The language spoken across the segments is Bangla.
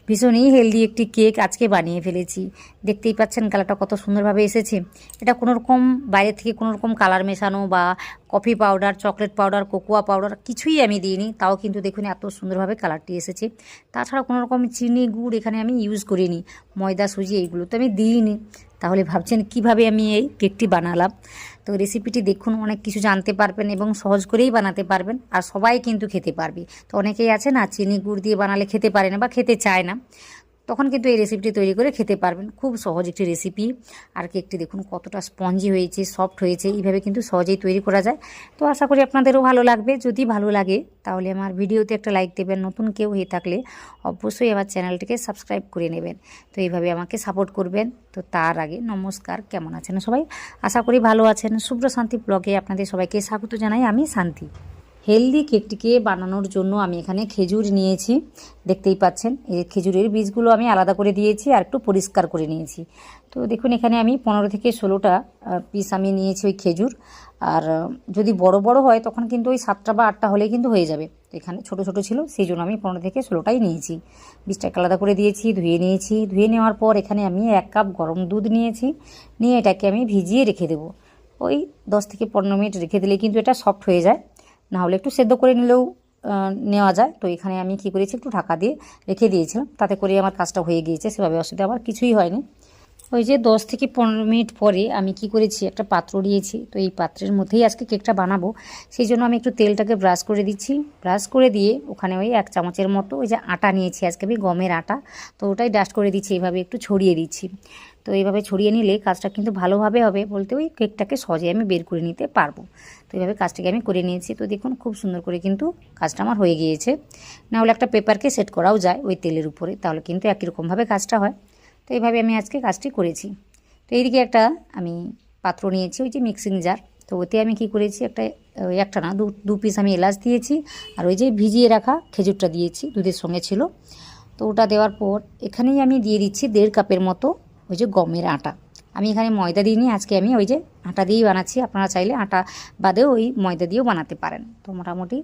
ভীষণই হেলদি একটি কেক আজকে বানিয়ে ফেলেছি। দেখতেই পাচ্ছেন কালারটা কত সুন্দরভাবে এসেছে। এটা কোনোরকম বাইরে থেকে কোনোরকম কালার মেশানো বা coffee powder, chocolate powder, cocoa powder কিছুই আমি দিইনি, তাও কিন্তু দেখুন এত সুন্দরভাবে কালারটি এসেছে। তাছাড়া কোনোরকম চিনি, গুড় এখানে আমি ইউজ করিনি, ময়দা, সুজি এইগুলো তো আমি দিইনি। তাহলে ভাবছেন কিভাবে আমি এই কেকটি বানালাম। তো রেসিপিটি দেখুন, অনেক কিছু জানতে পারবেন এবং সহজ করেই বানাতে পারবেন, আর সবাই কিন্তু খেতে পারবে। তো অনেকেই আছে না, চিনি গুড় দিয়ে বানালে খেতে পারে না বা খেতে চায় না, তখন কিন্তু এই রেসিপিটি তৈরি করে খেতে পারবেন। খুব সহজ একটি রেসিপি। আর কেকটি দেখুন কতটা স্পঞ্জি হয়েছে, সফট হয়েছে। এইভাবে কিন্তু সহজেই তৈরি করা যায়। তো আশা করি আপনাদেরও ভালো লাগবে। যদি ভালো লাগে তাহলে আমার ভিডিওতে একটা লাইক দেবেন। নতুন কেউ হয়ে থাকলে অবশ্যই আমার চ্যানেলটিকে সাবস্ক্রাইব করে নেবেন। তো এইভাবে আমাকে সাপোর্ট করবেন। তো তার আগে নমস্কার, কেমন আছেন সবাই? আশা করি ভালো আছেন। শুভ্র শান্তি ব্লগে আপনাদের সবাইকে স্বাগত জানাই। আমি শান্তি। হেলদি কেকটিকে বানানোর জন্য আমি এখানে খেজুর নিয়েছি। দেখতেই পাচ্ছেন এই খেজুরের বীজগুলো আমি আলাদা করে দিয়েছি আর একটু পরিষ্কার করে নিয়েছি। তো দেখুন এখানে আমি 15 থেকে 16টা পিস আমি নিয়েছি ওই খেজুর। আর যদি বড় বড় হয় তখন কিন্তু ওই 7টা বা 8টা হলেই কিন্তু হয়ে যাবে। তো এখানে ছোট ছোট ছিল, সেই জন্য আমি 15 থেকে 16টাই নিয়েছি। বীজটাকে আলাদা করে দিয়েছি, ধুয়ে নিয়েছি। ধুয়ে নেওয়ার পর এখানে আমি 1 কাপ গরম দুধ নিয়েছি। নিয়ে এটাকে আমি ভিজিয়ে রেখে দেবো। ওই 10 থেকে 15 মিনিট রেখে দিলে কিন্তু এটা সফট হয়ে যায়। না হলে একটু সেদ্ধ করে নিলেও নেওয়া যায়। তো এখানে আমি কি করেছি, একটু ঢাকা দিয়ে রেখে দিয়েছিলাম, তাতে করে আমার কাজটা হয়ে গিয়েছে। সেভাবে অসুবিধা আমার কিছুই হয়নি। ওই যে 10 থেকে 15 মিনিট পরে আমি কি করেছি, একটা পাত্র নিয়েছি। তো এই পাত্রের মধ্যেই আজকে কেকটা বানাবো। সেই জন্য আমি একটু তেলটাকে ব্রাশ করে দিচ্ছি। ব্রাশ করে দিয়ে ওখানে ওই 1 চামচের মতো ওই যে আটা নিয়েছি, আজকে আমি গমের আটা, তো ওটাই ডাস্ট করে দিচ্ছি। এইভাবে একটু ছড়িয়ে দিচ্ছি। তো এইভাবে ছড়িয়ে নিলে কাজটা কিন্তু ভালোভাবে হবে, বলতে ওই কেকটাকে সহজে আমি বের করে নিতে পারবো। তো এইভাবে কাজটাকে আমি করে নিয়েছি। তো দেখুন খুব সুন্দর করে কিন্তু কাজটা আমার হয়ে গিয়েছে। না হলে একটা পেপারকে সেট করাও যায় ওই তেলের উপরে, তাহলে কিন্তু একই রকমভাবে কাজটা হয়। তো এইভাবে আমি আজকে কাজটি করেছি। তো এইদিকে একটা আমি পাত্র নিয়েছি, ওই যে মিক্সিং জার। তো ওতে আমি কি করেছি, একটা না দু পিস আমি এলাচ দিয়েছি। আর ওই যে ভিজিয়ে রাখা খেজুরটা দিয়েছি, দুধের সঙ্গে ছিল। তো ওটা দেওয়ার পর এখানেই আমি দিয়ে দিচ্ছি 1.5 কাপের মতো ওই যে গমের আটা। আমি এখানে ময়দা দিইনি, আজকে আমি ওই যে আটা দিয়েই বানাচ্ছি। আপনারা চাইলে আটা বাদেও ওই ময়দা দিয়েও বানাতে পারেন। তো মোটামুটি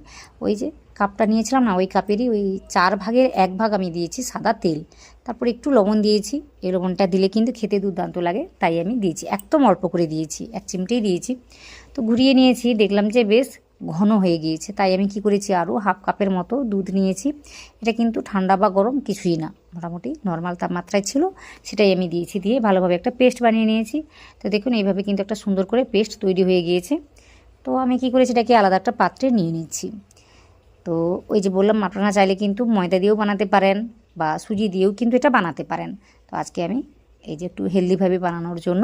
ওই যে কাপটা নিয়েছিলাম না, ওই কাপেরই ওই 4 ভাগের 1 ভাগ আমি দিয়েছি সাদা তেল। তারপর একটু লবণ দিয়েছি। এই লবণটা দিলে কিন্তু খেতে দুর্দান্ত লাগে, তাই আমি দিয়েছি। একদম অল্প করে দিয়েছি, 1 চিমটেই দিয়েছি। তো ঘুরিয়ে নিয়েছি, দেখলাম যে বেশ ঘন হয়ে গিয়েছে। তাই আমি কি করেছি, আরও 1/2 কাপের মতো দুধ নিয়েছি। এটা কিন্তু ঠান্ডা বা গরম কিছুই না, মোটামুটি নর্মাল তাপমাত্রায় ছিল, সেটাই আমি দিয়েছি। দিয়ে ভালোভাবে একটা পেস্ট বানিয়ে নিয়েছি। তো দেখুন এইভাবে কিন্তু একটা সুন্দর করে পেস্ট তৈরি হয়ে গিয়েছে। তো আমি কি করেছি, এটাকে আলাদা একটা পাত্রে নিয়ে নিচ্ছি। তো ওই যে বললাম, আপনারা চাইলে কিন্তু ময়দা দিয়েও বানাতে পারেন বা সুজি দিয়েও কিন্তু এটা বানাতে পারেন। তো আজকে আমি এই যে একটু হেলদিভাবে বানানোর জন্য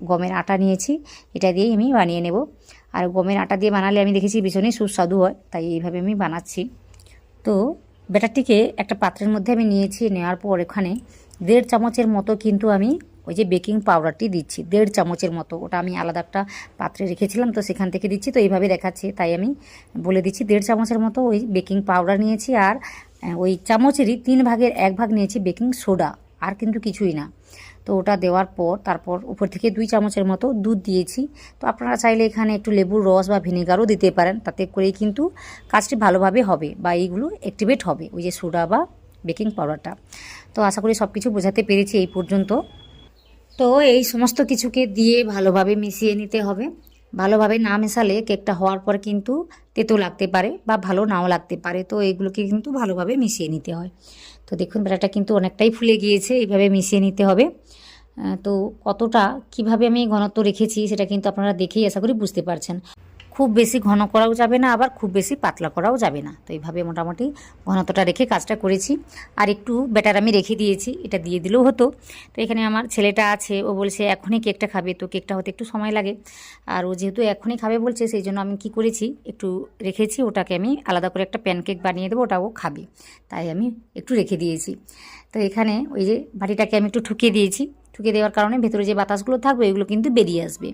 গমের আটা নিয়েছি, এটা দিয়েই আমি বানিয়ে নেব। আর গমের আটা দিয়ে বানালে আমি দেখেছি ভীষণই সুস্বাদু হয়, তাই এইভাবে আমি বানাচ্ছি। তো ব্যাটারটিকে একটা পাত্রের মধ্যে আমি নিয়েছি। নেওয়ার পর এখানে 1.5 চামচের মতো কিন্তু আমি ওই যে বেকিং পাউডারটি দিচ্ছি, 1.5 চামচের মতো। ওটা আমি আলাদা একটা পাত্রে রেখেছিলাম, তো সেখান থেকে দিচ্ছি। তো এইভাবে দেখাচ্ছে, তাই আমি বলে দিচ্ছি 1.5 চামচের মতো ওই বেকিং পাউডার নিয়েছি। আর ওই চামচেরই 3 ভাগের 1 ভাগ নিয়েছি বেকিং সোডা, আর কিন্তু কিছুই না। তো ওটা দেওয়ার পর তারপর উপর থেকে 2 চামচের মতো দুধ দিয়েছি। তো আপনারা চাইলে এখানে একটু লেবুর রস বা ভিনেগারও দিতে পারেন, তাতে করেই কিন্তু কাজটি ভালোভাবে হবে বা এইগুলো অ্যাক্টিভেট হবে, ওই যে সোডা বা বেকিং পাউডারটা। তো আশা করি সব কিছু বোঝাতে পেরেছি এই পর্যন্ত। তো এই সমস্ত কিছুকে দিয়ে ভালোভাবে মিশিয়ে নিতে হবে। ভালোভাবে না মেশালে কেকটা হওয়ার পর কিন্তু তেতো লাগতে পারে বা ভালো নাও লাগতে পারে। তো এইগুলোকে কিন্তু ভালোভাবে মিশিয়ে নিতে হয়। তো দেখুন ব্যাটারটা কিন্তু অনেকটাই ফুলে গিয়েছে, এইভাবে মিশিয়ে নিতে হবে। তো কতটা কিভাবে আমি ঘনত্ব রেখেছি সেটা কিন্তু আপনারা দেখেই আশা করি বুঝতে পারছেন। খুব বেশি ঘন করাও যাবে না, আবার খুব বেশি পাতলা করাও যাবে না। তো এইভাবে মোটামুটি ঘনত্বটা রেখে কাজটা করেছি। আর একটু ব্যাটার আমি রেখে দিয়েছি, এটা দিয়ে দিলেও হতো। তো এখানে আমার ছেলেটা আছে, ও বলছে এখনই কেকটা খাবে, তো কেকটা হতে একটু সময় লাগে। আর ও যেহেতু এখনই খাবে বলছে, সেই জন্য আমি কি করেছি, একটু রেখেছি। ওটাকে আমি আলাদা করে একটা প্যানকেক বানিয়ে দেবো, ওটাও খাবে, তাই আমি একটু রেখে দিয়েছি। তো এখানে ওই যে বাটিটাকে আমি একটু ঠুকিয়ে দিয়েছি। ঠুকিয়ে দেওয়ার কারণে ভেতরে যে বাতাসগুলো থাকবে এগুলো কিন্তু বেরিয়ে আসবে।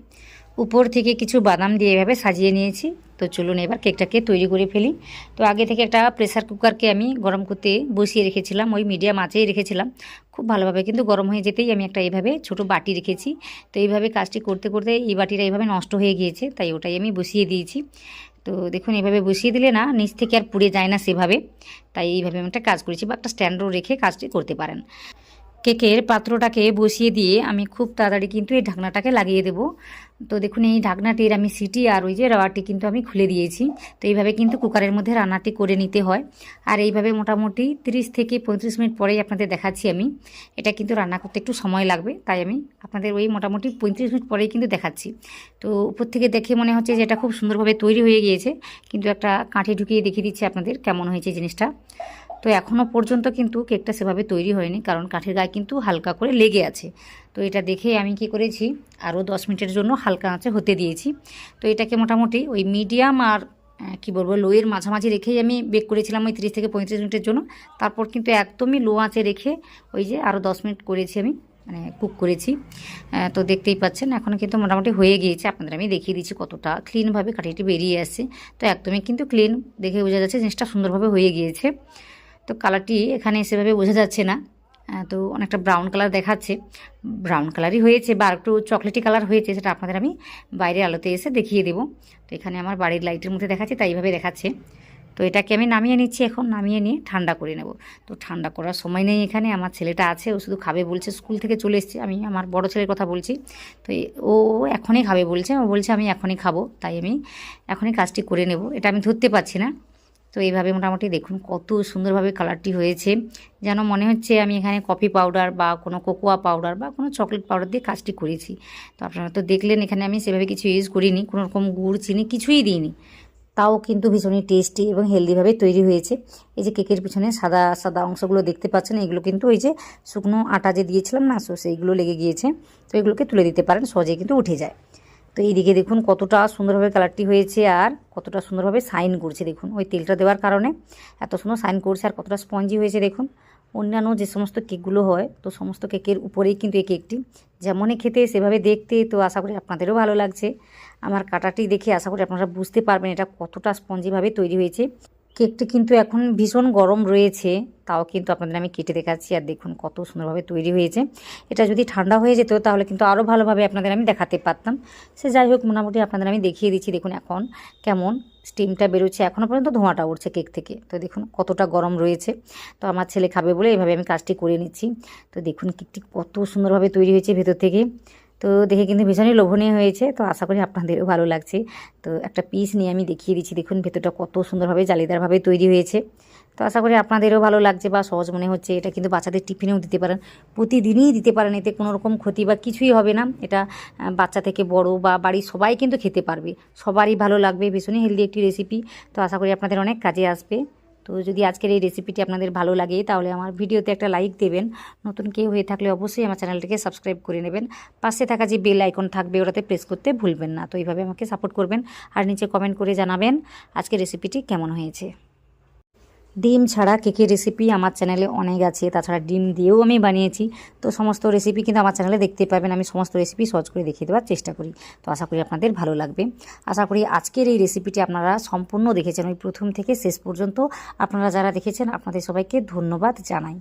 উপর থেকে কিছু বাদাম দিয়ে এভাবে সাজিয়ে নিয়েছি। তো চলুন এবার কেকটাকে তৈরি করে ফেলি। তো আগে থেকে একটা প্রেসার কুকারকে আমি গরম করতে বসিয়ে রেখেছিলাম, ওই মিডিয়াম আঁচেই রেখেছিলাম। খুব ভালোভাবে কিন্তু গরম হয়ে যেতেই আমি একটা এইভাবে ছোটো বাটি রেখেছি। তো এইভাবে কাজটি করতে করতে এই বাটিটা এইভাবে নষ্ট হয়ে গিয়েছে, তাই ওটাই আমি বসিয়ে দিয়েছি। তো দেখুন এইভাবে বসিয়ে দিলে না নিচ থেকে আর পুড়ে যায় না সেভাবে, তাই এইভাবে আমি একটা কাজ করেছি, বা একটা স্ট্যান্ডও রেখে কাজটি করতে পারেন। কেকের পাত্রটাকে বসিয়ে দিয়ে আমি খুব তাড়াতাড়ি কিন্তু এই ঢাকনাটাকে লাগিয়ে দেব। তো দেখুন এই ঢাকনাটির আমি সিটি আর ওই যে রাওয়াটি কিন্তু আমি খুলে দিয়েছি। তো এইভাবে কিন্তু কুকারের মধ্যে রান্নাটি করে নিতে হয়। আর এইভাবে মোটামুটি 30 থেকে 35 মিনিট পরেই আপনাদের দেখাচ্ছি আমি। এটা কিন্তু রান্না করতে একটু সময় লাগবে, তাই আমি আপনাদের ওই মোটামুটি 35 মিনিট পরেই কিন্তু দেখাচ্ছি। তো উপর থেকে দেখে মনে হচ্ছে যে এটা খুব সুন্দরভাবে তৈরি হয়ে গিয়েছে, কিন্তু একটা কাঠি ঢুকিয়ে দেখিয়ে দিচ্ছি আপনাদের কেমন হয়েছে জিনিসটা। তো এখনও পর্যন্ত কিন্তু কেকটা সেভাবে তৈরি হয়নি, কারণ কাঠের গায়ে কিন্তু হালকা করে লেগে আছে। তো এটা দেখে আমি কি করেছি, আরও 10 মিনিটের জন্য হালকা আঁচে হতে দিয়েছি। তো এটাকে মোটামুটি ওই মিডিয়াম আর কি বলবো লোয়ের মাঝামাঝি রেখেই আমি বেক করেছিলাম ওই 30 থেকে 35 মিনিটের জন্য। তারপর কিন্তু একদমই লো আঁচে রেখে ওই যে আরও 10 মিনিট করেছি আমি, মানে কুক করেছি। তো দেখতেই পাচ্ছেন এখন কিন্তু মোটামুটি হয়ে গিয়েছে। আপনাদের আমি দেখিয়ে দিচ্ছি কতটা ক্লিনভাবে কাঠিটি বেরিয়ে আসছে। তো একদমই কিন্তু ক্লিন, দেখে বোঝা যাচ্ছে জিনিসটা সুন্দরভাবে হয়ে গিয়েছে। তো কালারটি এখানে সেভাবে বোঝা যাচ্ছে না, তো অনেকটা ব্রাউন কালার দেখাচ্ছে। ব্রাউন কালারই হয়েছে বা একটু চকলেটি কালার হয়েছে, সেটা আপনাদের আমি বাইরে আলোতে এসে দেখিয়ে দেবো। তো এখানে আমার বাড়ির লাইটের মধ্যে দেখাচ্ছে, তাই এইভাবে দেখাচ্ছে। তো এটাকে আমি নামিয়ে নিচ্ছি, এখন নামিয়ে নিয়ে ঠান্ডা করে নেব। তো ঠান্ডা করার সময় নেই এখানে, আমার ছেলেটা আছে, ও শুধু খাবে বলছে, স্কুল থেকে চলে এসছে। আমি আমার বড় ছেলের কথা বলছি। তো ও এখনই খাবে বলছে, ও বলছে আমি এখনই খাবো, তাই আমি এখনই কাজটি করে নেব। এটা আমি ধরতে পারছি না। তো এইভাবে মোটামুটি দেখুন কত সুন্দরভাবে কালারটি হয়েছে, যেন মনে হচ্ছে আমি এখানে কফি পাউডার বা কোনো কোকোয়া পাউডার বা কোনো চকলেট পাউডার দিয়ে কাজটি করেছি। তো আপনারা তো দেখলেন এখানে আমি সেভাবে কিছু ইউজ করিনি, কোনো রকম গুড় চিনি কিছুই দিইনি, তাও কিন্তু ভীষণই টেস্টি এবং হেলদিভাবে তৈরি হয়েছে। এই যে কেকের পিছনে সাদা সাদা অংশগুলো দেখতে পাচ্ছেন, এগুলো কিন্তু ওই যে শুকনো আটা যে দিয়েছিলাম না, সো সেইগুলো লেগে গিয়েছে। তো এগুলোকে তুলে দিতে পারেন, সহজেই কিন্তু উঠে যায়। তো এইদিকে দেখুন কতটা সুন্দরভাবে কালারটি হয়েছে আর কতটা সুন্দরভাবে শাইন করছে। দেখুন ওই তেলটা দেওয়ার কারণে এত সুন্দর শাইন করছে, আর কতটা স্পঞ্জি হয়েছে দেখুন। অন্যান্য যে সমস্ত কেকগুলো হয়, তো সমস্ত কেকের উপরেই কিন্তু এই কেকটি যেমনই খেতে সেভাবে দেখতে। তো আশা করি আপনাদেরও ভালো লাগছে। আমার কাটাটি দেখে আশা করি আপনারা বুঝতে পারবেন এটা কতটা স্পঞ্জিভাবে তৈরি হয়েছে। কেকটি কিন্তু এখন ভীষণ গরম রয়েছে, তাও কিন্তু আপনাদের আমি কেটে দেখাচ্ছি। আর দেখুন কত সুন্দরভাবে তৈরি হয়েছে। এটা যদি ঠান্ডা হয়ে যেত তাহলে কিন্তু আরও ভালোভাবে আপনাদের আমি দেখাতে পারতাম। সে যাই হোক, মোটামুটি আপনাদের আমি দেখিয়ে দিচ্ছি। দেখুন এখন কেমন স্টিমটা বেরোচ্ছে, এখনও পর্যন্ত ধোঁয়াটা উঠছে কেক থেকে। তো দেখুন কতটা গরম রয়েছে। তো আমার ছেলে খাবে বলে এইভাবে আমি কাজটি করে নিচ্ছি। তো দেখুন কেকটি কত সুন্দরভাবে তৈরি হয়েছে ভেতর থেকে। তো দেখে কিন্তু ভীষণই লোভনীয় হয়েছে। তো আশা করি আপনাদেরও ভালো লাগছে। তো একটা পিস নিয়ে আমি দেখিয়ে দিচ্ছি, দেখুন ভেতরটা কত সুন্দরভাবে জালিদারভাবে তৈরি হয়েছে। তো আশা করি আপনাদেরও ভালো লাগছে বা সহজ মনে হচ্ছে। এটা কিন্তু বাচ্চাদের টিফিনেও দিতে পারেন, প্রতিদিনই দিতে পারেন, এতে কোনো রকম ক্ষতি বা কিছুই হবে না। এটা বাচ্চা থেকে বড় বা বাড়ির সবাই কিন্তু খেতে পারবে, সবারই ভালো লাগবে। ভীষণই হেলদি একটি রেসিপি। তো আশা করি আপনাদের অনেক কাজে আসবে। তো যদি আজকের এই রেসিপিটি আপনাদের ভালো লাগে তাহলে আমার ভিডিওতে একটা লাইক দেবেন। নতুন কেউ হয়ে থাকলে অবশ্যই আমার চ্যানেলটিকে সাবস্ক্রাইব করে নেবেন। পাশে থাকা যে বেল আইকন থাকবে ওটাতে প্রেস করতে ভুলবেন না। তো এইভাবে আমাকে সাপোর্ট করবেন আর নিচে কমেন্ট করে জানাবেন আজকের রেসিপিটি কেমন হয়েছে। ডিম ছাড়া কেকের রেসিপি আমার চ্যানেলে অনেক আছে, তাছাড়া ডিম দিয়েও আমি বানিয়েছি। তো সমস্ত রেসিপি কিন্তু আমার চ্যানেলে দেখতে পাবেন। আমি সমস্ত রেসিপি সহজ করে দেখিয়ে দেওয়ার চেষ্টা করি। তো আশা করি আপনাদের ভালো লাগবে। আশা করি আজকের এই রেসিপিটি আপনারা সম্পূর্ণ দেখেছেন, ওই প্রথম থেকে শেষ পর্যন্ত। আপনারা যারা দেখেছেন আপনাদের সবাইকে ধন্যবাদ জানাই।